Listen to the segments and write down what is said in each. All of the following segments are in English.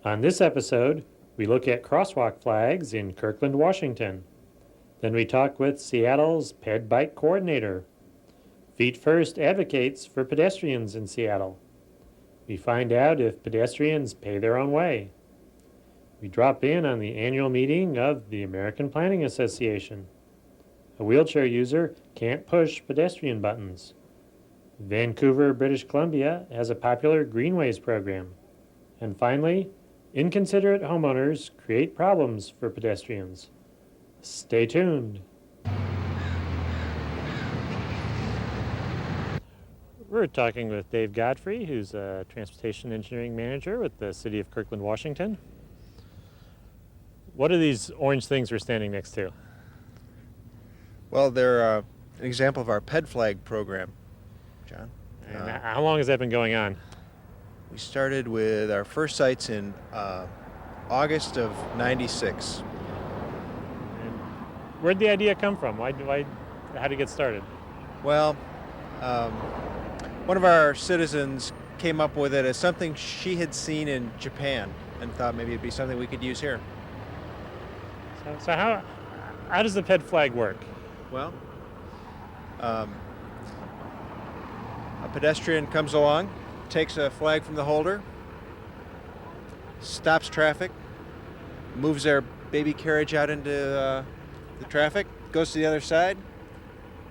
On this episode, we look at crosswalk flags in Kirkland, Washington. Then we talk with Seattle's Ped Bike Coordinator. Feet First advocates for pedestrians in Seattle. We find out if pedestrians pay their own way. We drop in on the annual meeting of the American Planning Association. A wheelchair user can't push pedestrian buttons. Vancouver, British Columbia has a popular Greenways program. And finally, inconsiderate homeowners create problems for pedestrians. Stay tuned. We're talking with Dave Godfrey, who's a transportation engineering manager with the city of Kirkland, Washington. What are these orange things we're standing next to? Well, they're an example of our PED flag program, John. And how long has that been going on? We started with our first sites in August of '96. And where'd the idea come from? How did it get started? Well, one of our citizens came up with it as something she had seen in Japan and thought maybe it'd be something we could use here. So how does the PED flag work? Well, a pedestrian comes along, takes a flag from the holder, stops traffic, moves their baby carriage out into the traffic, goes to the other side,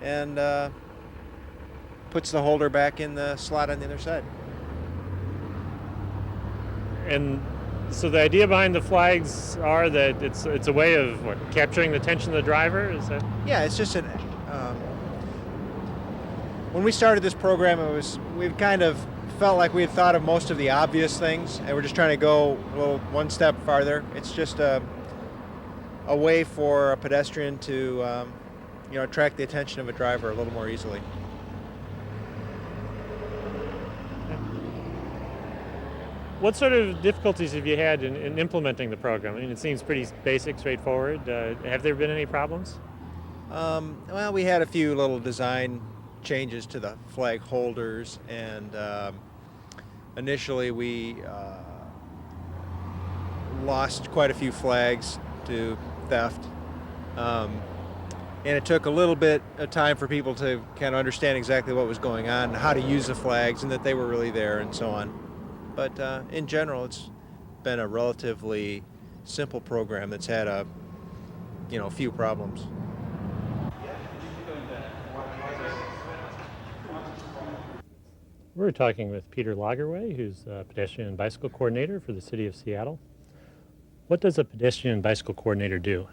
and puts the holder back in the slot on the other side. And so the idea behind the flags are that it's a way of capturing the attention of the driver? Is that? Yeah, it's just when we started this program, we kind of felt like we had thought of most of the obvious things, and we're just trying to go one step farther. It's just a way for a pedestrian to attract the attention of a driver a little more easily. What sort of difficulties have you had in implementing the program? I mean, it seems pretty basic, straightforward. Have there been any problems? Well, we had a few little design changes to the flag holders, and initially we lost quite a few flags to theft. And it took a little bit of time for people to kind of understand exactly what was going on, how to use the flags, and that they were really there, and so on. But in general, it's been a relatively simple program that's had a few problems. We're talking with Peter Lagerway, who's a pedestrian and bicycle coordinator for the city of Seattle. What does a pedestrian and bicycle coordinator do?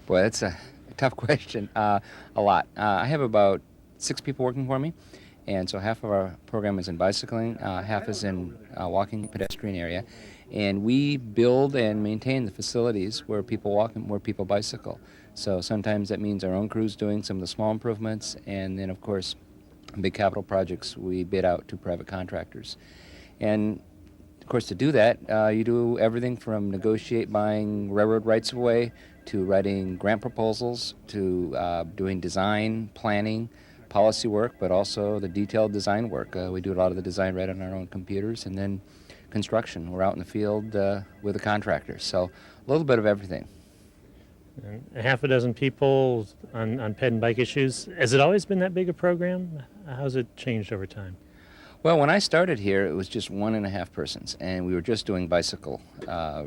Boy, that's a tough question. A lot. I have about 6 people working for me. And so half of our program is in bicycling, half is in walking pedestrian area. And we build and maintain the facilities where people walk and where people bicycle. So sometimes that means our own crew's doing some of the small improvements, and then of course big capital projects we bid out to private contractors. And of course to do that, you do everything from negotiate buying railroad rights of way to writing grant proposals to doing design, planning, policy work, but also the detailed design work. We do a lot of the design right on our own computers, and then construction. We're out in the field with the contractors, so a little bit of everything. And half a dozen people on ped and bike issues. Has it always been that big a program? How's it changed over time? Well, when I started here, it was just 1.5 persons, and we were just doing bicycle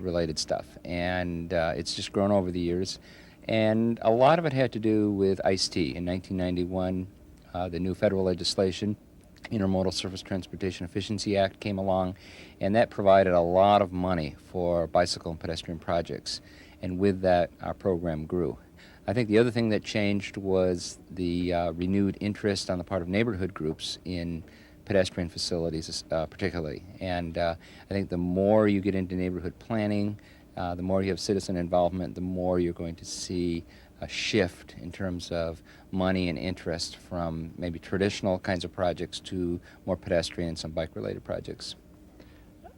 related stuff, and it's just grown over the years. And a lot of it had to do with ICE-T. In 1991, the new federal legislation, Intermodal Surface Transportation Efficiency Act, came along, and that provided a lot of money for bicycle and pedestrian projects. And with that, our program grew. I think the other thing that changed was the renewed interest on the part of neighborhood groups in pedestrian facilities, particularly. And I think the more you get into neighborhood planning, the more you have citizen involvement, the more you're going to see a shift in terms of money and interest from maybe traditional kinds of projects to more pedestrian, some bike-related projects.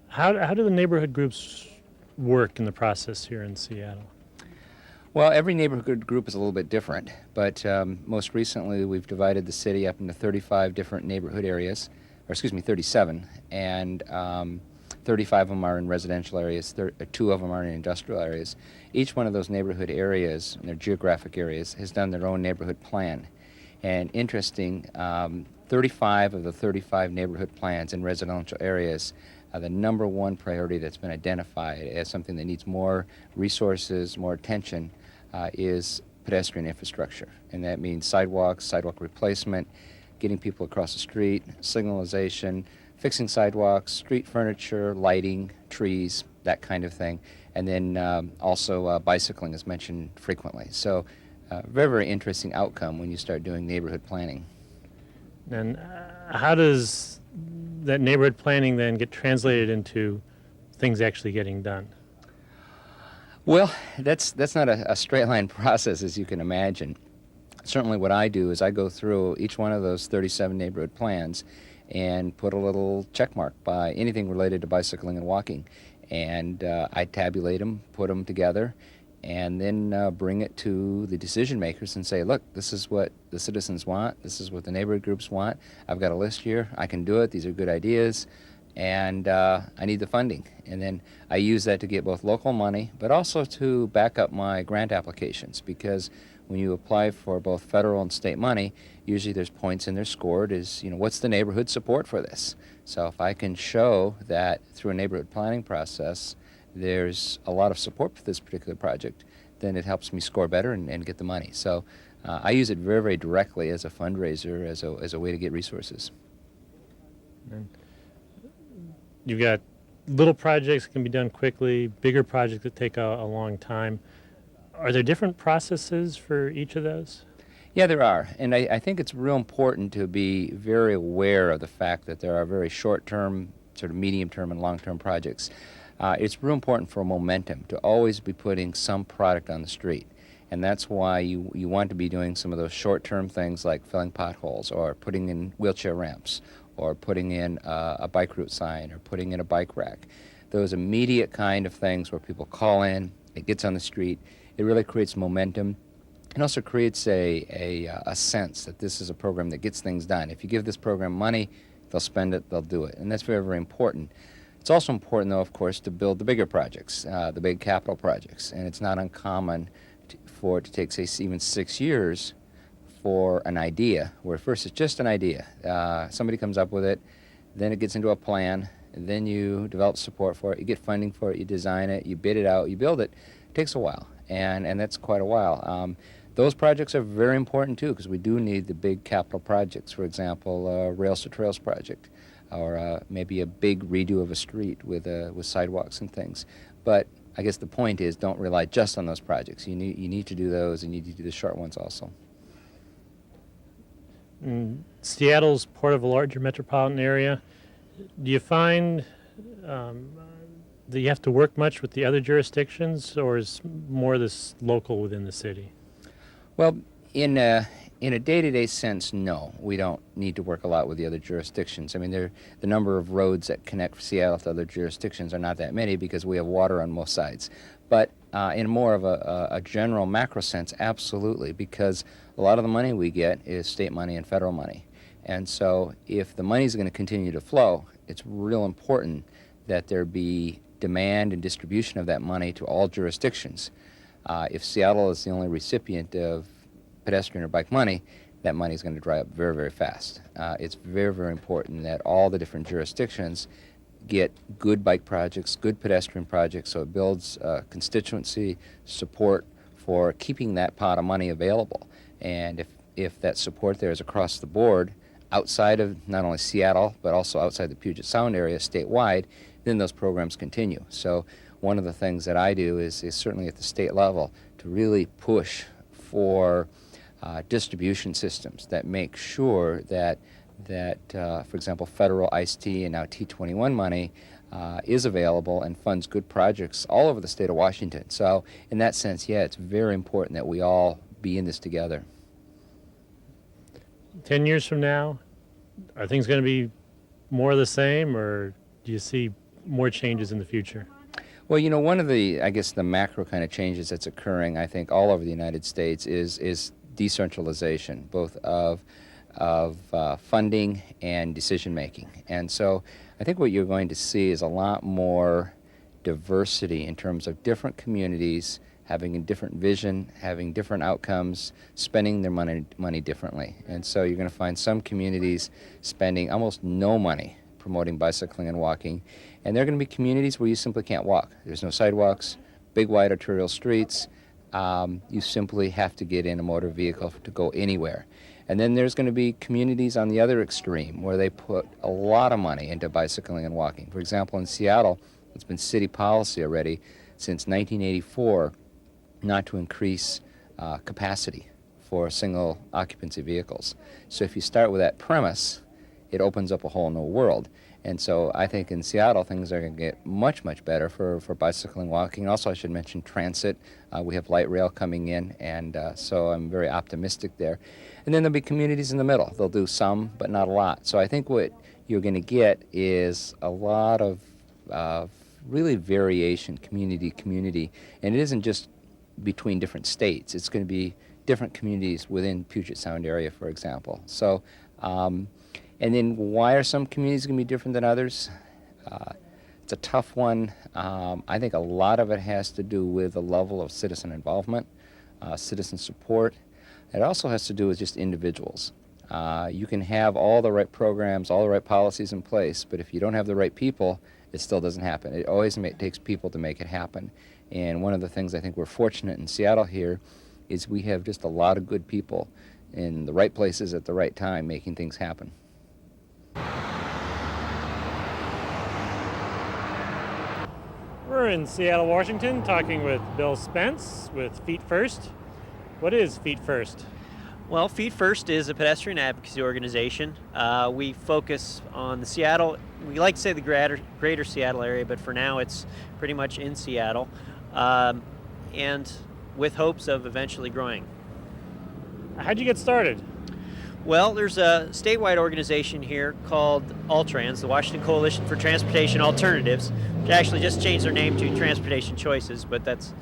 How do the neighborhood groups work in the process here in Seattle? Well, every neighborhood group is a little bit different, but most recently we've divided the city up into 35 different neighborhood areas, or excuse me, 37, and 35 of them are in residential areas, 2 of them are in industrial areas. Each one of those neighborhood areas, and their geographic areas, has done their own neighborhood plan. And interesting, 35 of the 35 neighborhood plans in residential areas, the number one priority that's been identified as something that needs more resources, more attention, is pedestrian infrastructure. And that means sidewalks, sidewalk replacement, getting people across the street, signalization, fixing sidewalks, street furniture, lighting, trees, that kind of thing. And then also bicycling is mentioned frequently. So very, very interesting outcome when you start doing neighborhood planning. And how does that neighborhood planning then get translated into things actually getting done? Well, that's not a straight line process, as you can imagine. Certainly what I do is I go through each one of those 37 neighborhood plans and put a little check mark by anything related to bicycling and walking. And I tabulate them, put them together, and then bring it to the decision makers and say, look, this is what the citizens want, this is what the neighborhood groups want. I've got a list here, I can do it, these are good ideas, and I need the funding. And then I use that to get both local money, but also to back up my grant applications, because when you apply for both federal and state money, usually there's points in there scored as, what's the neighborhood support for this? So if I can show that through a neighborhood planning process, there's a lot of support for this particular project, then it helps me score better and get the money. So I use it very, very directly as a fundraiser, as a way to get resources. And you've got little projects that can be done quickly, bigger projects that take a long time. Are there different processes for each of those? Yeah, there are. And I think it's real important to be very aware of the fact that there are very short-term, sort of medium-term, and long-term projects. It's real important for momentum to always be putting some product on the street. And that's why you want to be doing some of those short-term things like filling potholes or putting in wheelchair ramps or putting in a bike route sign or putting in a bike rack. Those immediate kind of things where people call in, it gets on the street, it really creates momentum. It also creates a sense that this is a program that gets things done. If you give this program money, they'll spend it, they'll do it. And that's very, very important. It's also important, though, of course, to build the bigger projects, the big capital projects. And it's not uncommon for it to take, say, even 6 years for an idea, where at first it's just an idea. Somebody comes up with it, then it gets into a plan, and then you develop support for it, you get funding for it, you design it, you bid it out, you build it. It takes a while, and that's quite a while. Those projects are very important, too, because we do need the big capital projects. For example, Rails to Trails project, or maybe a big redo of a street with sidewalks and things. But I guess the point is, don't rely just on those projects. You need to do those, and you need to do the short ones also. Seattle's part of a larger metropolitan area. Do you find that you have to work much with the other jurisdictions, or is more this local within the city? Well, in a day-to-day sense, no. We don't need to work a lot with the other jurisdictions. I mean, the number of roads that connect Seattle to other jurisdictions are not that many because we have water on both sides. But in more of a general macro sense, absolutely, because a lot of the money we get is state money and federal money. And so if the money is going to continue to flow, it's real important that there be demand and distribution of that money to all jurisdictions. If Seattle is the only recipient of pedestrian or bike money, that money is going to dry up very, very fast. It's very, very important that all the different jurisdictions get good bike projects, good pedestrian projects, so it builds constituency support for keeping that pot of money available. And if that support there is across the board, outside of not only Seattle, but also outside the Puget Sound area statewide, then those programs continue. So one of the things that I do is certainly at the state level to really push for distribution systems that make sure that for example, federal ICE-T and now T21 money is available and funds good projects all over the state of Washington. So in that sense, yeah, it's very important that we all be in this together. 10 years from now, are things going to be more of the same, or do you see more changes in the future? Well, one of the, I guess, the macro kind of changes that's occurring, I think, all over the United States is decentralization, both of of funding and decision making. And so I think what you're going to see is a lot more diversity in terms of different communities having a different vision, having different outcomes, spending their money differently. And so you're going to find some communities spending almost no money promoting bicycling and walking, and there are going to be communities where you simply can't walk. There's no sidewalks, big wide arterial streets. You simply have to get in a motor vehicle to go anywhere. And then there's going to be communities on the other extreme where they put a lot of money into bicycling and walking. For example, in Seattle, it's been city policy already since 1984 not to increase capacity for single occupancy vehicles. So if you start with that premise, it opens up a whole new world. And so I think in Seattle, things are going to get much, much better for bicycling, walking. Also, I should mention transit. We have light rail coming in, and so I'm very optimistic there. And then there'll be communities in the middle. They'll do some, but not a lot. So I think what you're going to get is a lot of really variation, community. And it isn't just between different states. It's going to be different communities within Puget Sound area, for example. So, and then why are some communities going to be different than others? It's a tough one. I think a lot of it has to do with the level of citizen involvement, citizen support. It also has to do with just individuals. You can have all the right programs, all the right policies in place, but if you don't have the right people, it still doesn't happen. It always takes people to make it happen. And one of the things I think we're fortunate in Seattle here is we have just a lot of good people in the right places at the right time making things happen. We're in Seattle, Washington, talking with Bill Spence with Feet First. What is Feet First? Well, Feet First is a pedestrian advocacy organization. We focus on the Seattle, we like to say the greater Seattle area, but for now it's pretty much in Seattle, and with hopes of eventually growing. How'd you get started? Well, there's a statewide organization here called All-Trans, the Washington Coalition for Transportation Alternatives, which actually just changed their name to Transportation Choices, but that's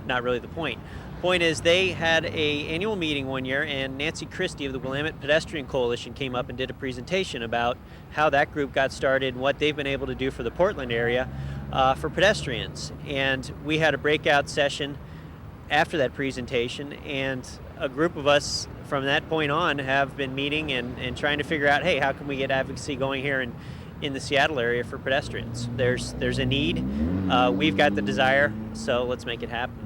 not really the point. Point is, they had an annual meeting one year, and Nancy Christie of the Willamette Pedestrian Coalition came up and did a presentation about how that group got started and what they've been able to do for the Portland area for pedestrians. And we had a breakout session after that presentation, and a group of us from that point on have been meeting and trying to figure out, hey, how can we get advocacy going here in the Seattle area for pedestrians? There's a need. We've got the desire, so let's make it happen.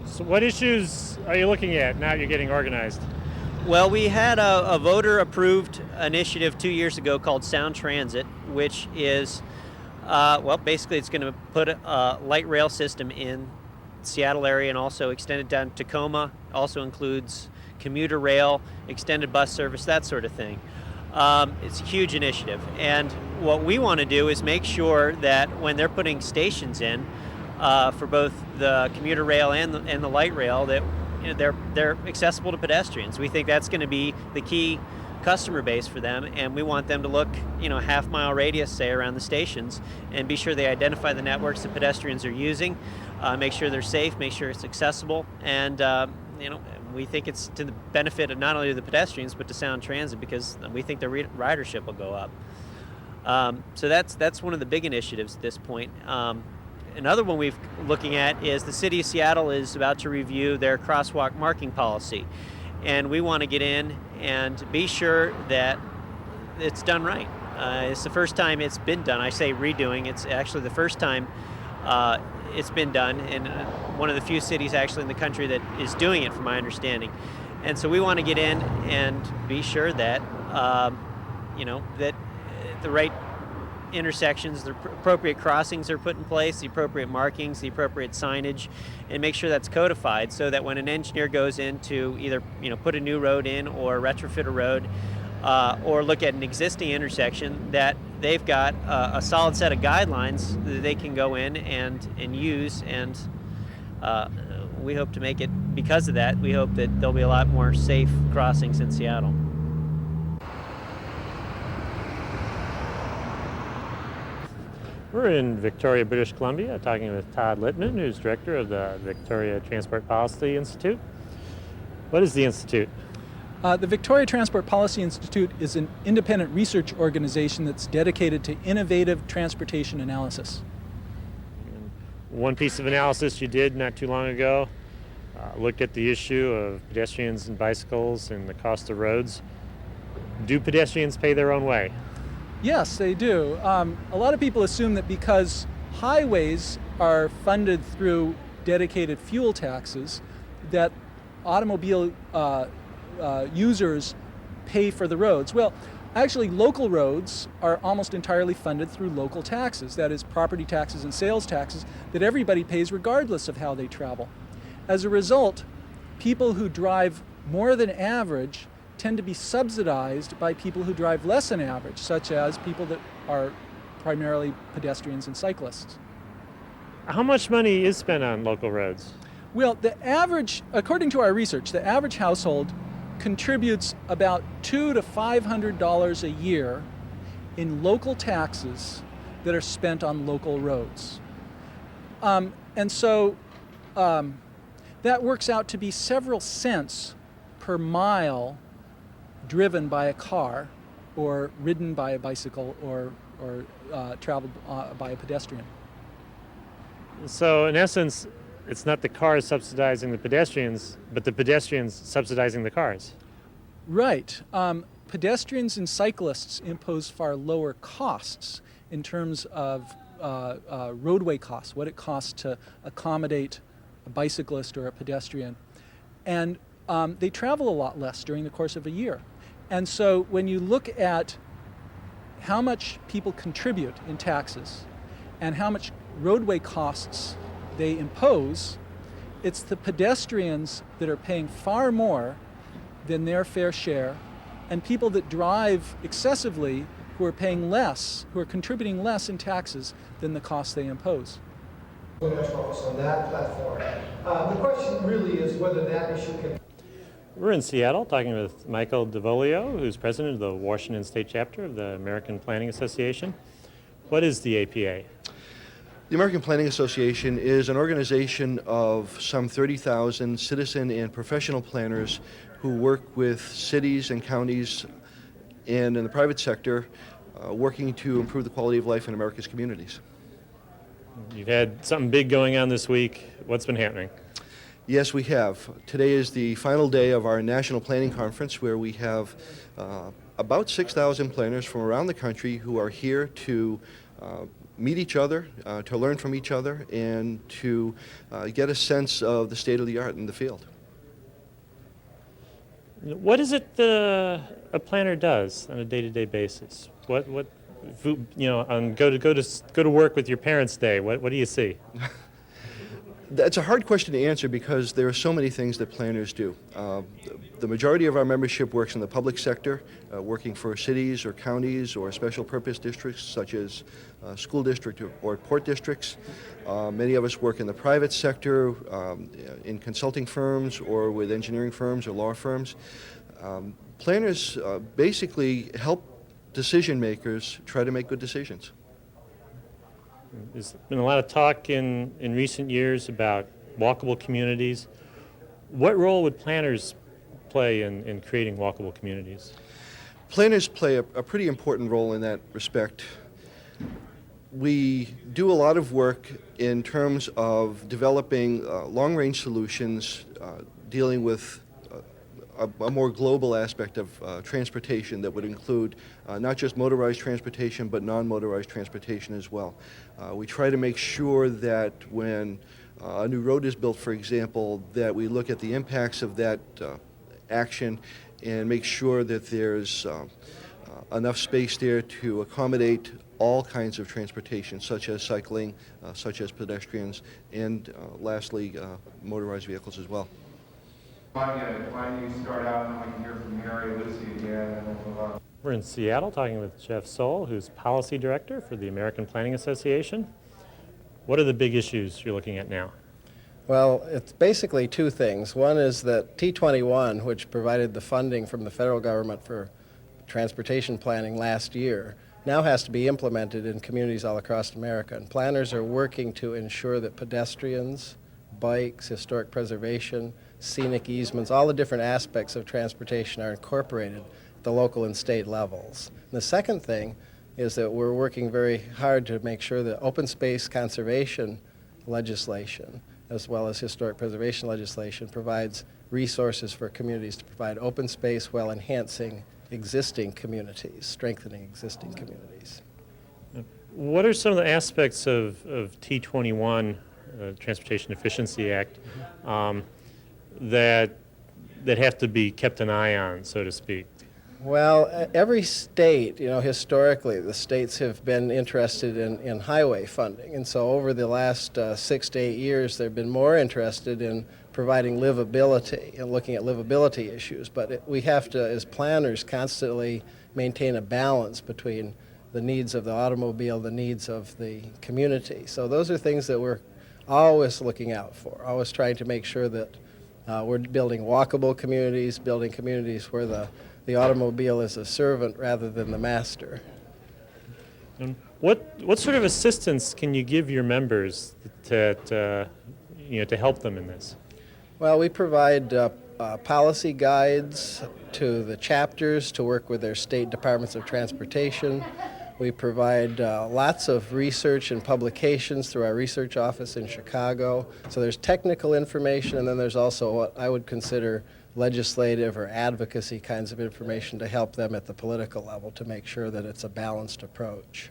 So what issues are you looking at now you're getting organized? Well, we had a voter-approved initiative 2 years ago called Sound Transit, which is, basically it's going to put a light rail system in Seattle area and also extend it down to Tacoma. Also includes commuter rail, extended bus service, that sort of thing. It's a huge initiative, and what we want to do is make sure that when they're putting stations in for both the commuter rail and the light rail, that they're accessible to pedestrians. We think that's going to be the key customer base for them, and we want them to look, half-mile radius, say, around the stations, and be sure they identify the networks that pedestrians are using, make sure they're safe, make sure it's accessible, and we think it's to the benefit of not only the pedestrians but to Sound Transit, because we think the ridership will go up. So that's one of the big initiatives at this point. Another one we're looking at is the City of Seattle is about to review their crosswalk marking policy, and we want to get in and be sure that it's done right. It's the first time it's been done. I say redoing. It's actually the first time it's been done, and one of the few cities actually in the country that is doing it, from my understanding. And so we want to get in and be sure that that the right intersections, the appropriate crossings are put in place, the appropriate markings, the appropriate signage, and make sure that's codified so that when an engineer goes in to either put a new road in or retrofit a road or look at an existing intersection, that they've got a solid set of guidelines that they can go in and use, and we hope to make it, because of that, we hope that there'll be a lot more safe crossings in Seattle. We're in Victoria, British Columbia, talking with Todd Littman, who's director of the Victoria Transport Policy Institute. What is the Institute? The Victoria Transport Policy Institute is an independent research organization that's dedicated to innovative transportation analysis. One piece of analysis you did not too long ago looked at the issue of pedestrians and bicycles and the cost of roads. Do pedestrians pay their own way? Yes, they do. A lot of people assume that because highways are funded through dedicated fuel taxes, that automobile users pay for the roads. Well, actually, local roads are almost entirely funded through local taxes, that is, property taxes and sales taxes that everybody pays regardless of how they travel. As a result, people who drive more than average tend to be subsidized by people who drive less than average, such as people that are primarily pedestrians and cyclists. How much money is spent on local roads? Well, the average, according to our research, the average household contributes about $200 to $500 a year in local taxes that are spent on local roads. And so that works out to be several cents per mile driven by a car or ridden by a bicycle or traveled by a pedestrian. So in essence, it's not the cars subsidizing the pedestrians, but the pedestrians subsidizing the cars. Right. Pedestrians and cyclists impose far lower costs in terms of roadway costs, what it costs to accommodate a bicyclist or a pedestrian. And they travel a lot less during the course of a year. And so when you look at how much people contribute in taxes and how much roadway costs they impose, it's the pedestrians that are paying far more than their fair share, and people that drive excessively who are paying less, who are contributing less in taxes than the costs they impose. We're going to focus on that platform. The question really is whether that issue can... We're in Seattle talking with Michael DeVolio, who's president of the Washington State Chapter of the American Planning Association. What is the APA? The American Planning Association is an organization of some 30,000 citizen and professional planners who work with cities and counties and in the private sector working to improve the quality of life in America's communities. You've had something big going on this week. What's been happening? Yes, we have. Today is the final day of our National Planning Conference, where we have about 6,000 planners from around the country who are here to meet each other, to learn from each other, and to get a sense of the state of the art in the field. What is it a planner does on a day-to-day basis? What you know, on go to work with your parents' day? What do you see? That's a hard question to answer because there are so many things that planners do. The majority of our membership works in the public sector, working for cities or counties or special purpose districts such as school district or port districts. Many of us work in the private sector, in consulting firms or with engineering firms or law firms. Planners basically help decision makers try to make good decisions. There's been a lot of talk in recent years about walkable communities. What role would planners play in creating walkable communities? Planners play a pretty important role in that respect. We do a lot of work in terms of developing long-range solutions dealing with a more global aspect of transportation that would include not just motorized transportation but non-motorized transportation as well. We try to make sure that when a new road is built, for example, that we look at the impacts of that action and make sure that there's enough space there to accommodate all kinds of transportation, such as cycling, such as pedestrians, and lastly, motorized vehicles as well. Why don't you start out and we can hear from Mary, Lucy again, and then move on. We're in Seattle talking with Jeff Soul, who's policy director for the American Planning Association. What are the big issues you're looking at now? Well, it's basically two things. One is that T21, which provided the funding from the federal government for transportation planning last year, now has to be implemented in communities all across America. And planners are working to ensure that pedestrians, bikes, historic preservation, scenic easements, all the different aspects of transportation are incorporated at the local and state levels. And the second thing is that we're working very hard to make sure that open space conservation legislation, as well as historic preservation legislation, provides resources for communities to provide open space while enhancing existing communities, strengthening existing communities. What are some of the aspects of T21, Transportation Efficiency Act, that have to be kept an eye on, so to speak? Well, every state, historically, the states have been interested in highway funding. And so over the last 6 to 8 years, they've been more interested in providing livability and looking at livability issues. But we have to, as planners, constantly maintain a balance between the needs of the automobile, the needs of the community. So those are things that we're always looking out for, always trying to make sure that we're building walkable communities, building communities where the automobile is a servant rather than the master. And what sort of assistance can you give your members to help them in this? Well, we provide policy guides to the chapters to work with their state departments of transportation. We provide lots of research and publications through our research office in Chicago. So there's technical information, and then there's also what I would consider legislative or advocacy kinds of information to help them at the political level to make sure that it's a balanced approach.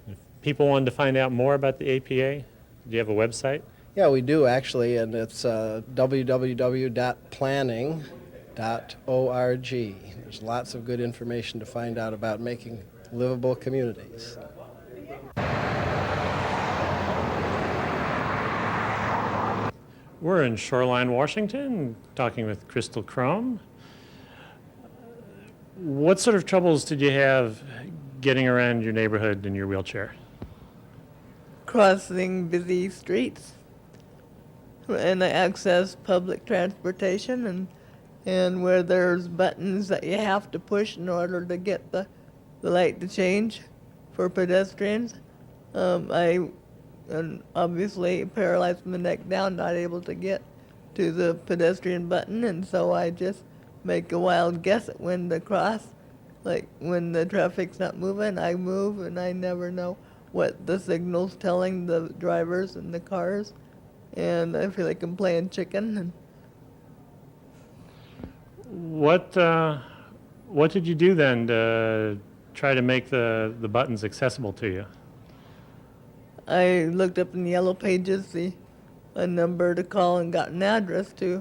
If people wanted to find out more about the APA, do you have a website? Yeah, we do actually, and it's www.planning.org. There's lots of good information to find out about making livable communities. We're in Shoreline, Washington, talking with Crystal Chrome. What sort of troubles did you have getting around your neighborhood in your wheelchair? Crossing busy streets and access public transportation and where there's buttons that you have to push in order to get the light to change for pedestrians. I'm obviously paralyzed from the neck down, not able to get to the pedestrian button, and so I just make a wild guess at when to cross. Like when the traffic's not moving, I move, and I never know what the signal's telling the drivers and the cars, and I feel like I'm playing chicken. And What did you do then to try to make the buttons accessible to you? I looked up in the yellow pages a number to call and got an address to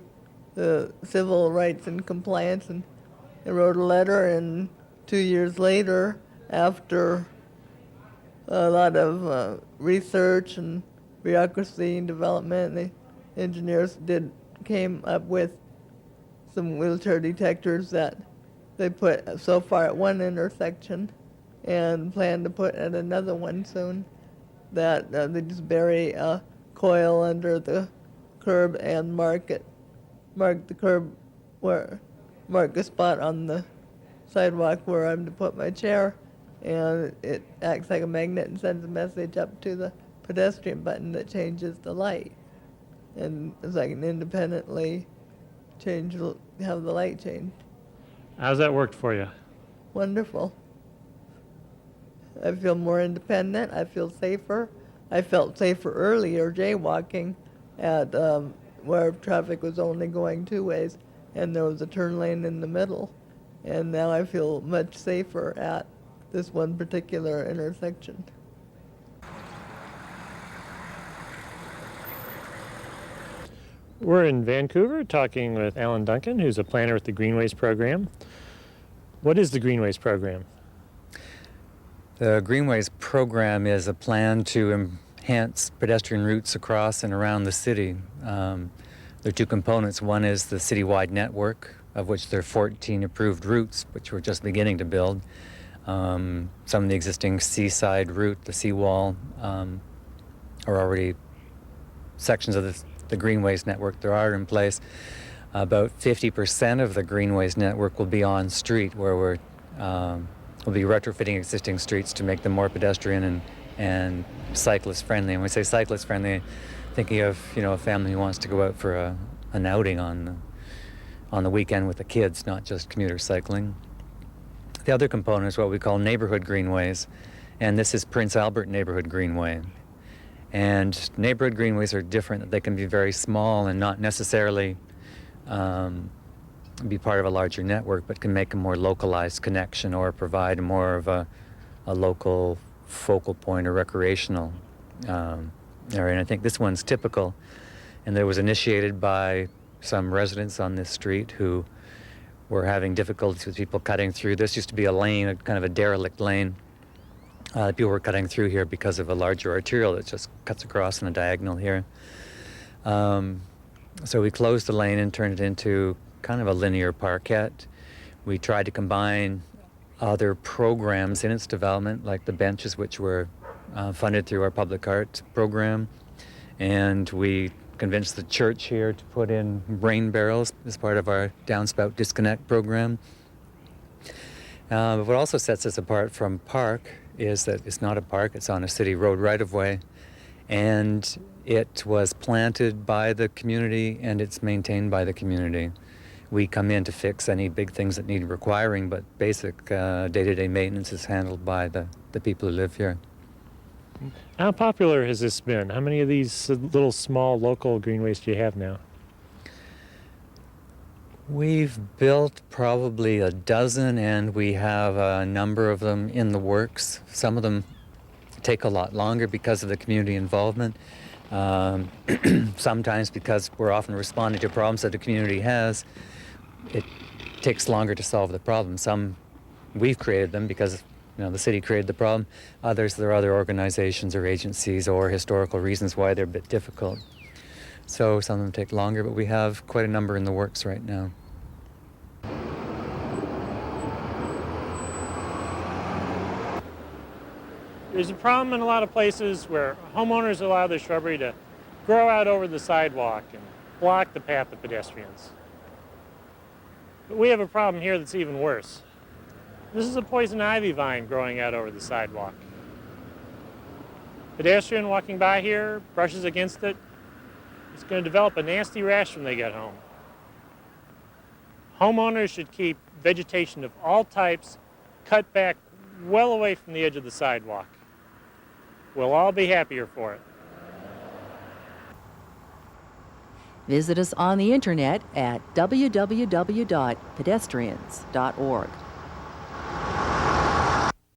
the Civil Rights and Compliance, and I wrote a letter, and 2 years later, after a lot of research and bureaucracy and development, the engineers came up with some wheelchair detectors that they put so far at one intersection and plan to put at another one soon, that they just bury a coil under the curb and mark the curb mark a spot on the sidewalk where I'm to put my chair, and it acts like a magnet and sends a message up to the pedestrian button that changes the light, and so I can independently have the light change. How's that worked for you? Wonderful. I feel more independent. I feel safer. I felt safer earlier jaywalking at where traffic was only going two ways and there was a turn lane in the middle. And now I feel much safer at this one particular intersection. We're in Vancouver talking with Alan Duncan, who's a planner with the Greenways program. What is the Greenways program? The Greenways program is a plan to enhance pedestrian routes across and around the city. There are two components. One is the citywide network, of which there are 14 approved routes, which we're just beginning to build. Some of the existing seaside route, the seawall, are already sections of the Greenways network that are in place. About 50% of the Greenways network will be on street, where we'll be retrofitting existing streets to make them more pedestrian and cyclist friendly. And when we say cyclist friendly, thinking of, a family who wants to go out for an outing on the weekend with the kids, not just commuter cycling. The other component is what we call neighborhood greenways, and this is Prince Albert Neighborhood Greenway. And neighborhood greenways are different. They can be very small and not necessarily be part of a larger network, but can make a more localized connection or provide more of a local focal point or recreational area. And I think this one's typical, and it was initiated by some residents on this street who were having difficulties with people cutting through. This used to be a lane, a kind of a derelict lane. People were cutting through here because of a larger arterial that just cuts across on a diagonal here. So we closed the lane and turned it into kind of a linear parkette. We tried to combine other programs in its development, like the benches, which were funded through our public art program. And we convinced the church here to put in rain barrels as part of our downspout disconnect program. But what also sets us apart from park is that it's not a park, it's on a city road right-of-way, and it was planted by the community and it's maintained by the community. We come in to fix any big things that need requiring, but basic day-to-day maintenance is handled by the people who live here. How popular has this been? How many of these little small local greenways do you have now? We've built probably a dozen, and we have a number of them in the works. Some of them take a lot longer because of the community involvement. Sometimes because we're often responding to problems that the community has, it takes longer to solve the problem. Some we've created them because the city created the problem. Others, there are other organizations or agencies or historical reasons why they're a bit difficult. So some of them take longer, but we have quite a number in the works right now. There's a problem in a lot of places where homeowners allow their shrubbery to grow out over the sidewalk and block the path of pedestrians. But we have a problem here that's even worse. This is a poison ivy vine growing out over the sidewalk. Pedestrian walking by here brushes against it. It's going to develop a nasty rash when they get home. Homeowners should keep vegetation of all types cut back well away from the edge of the sidewalk. We'll all be happier for it. Visit us on the internet at www.pedestrians.org.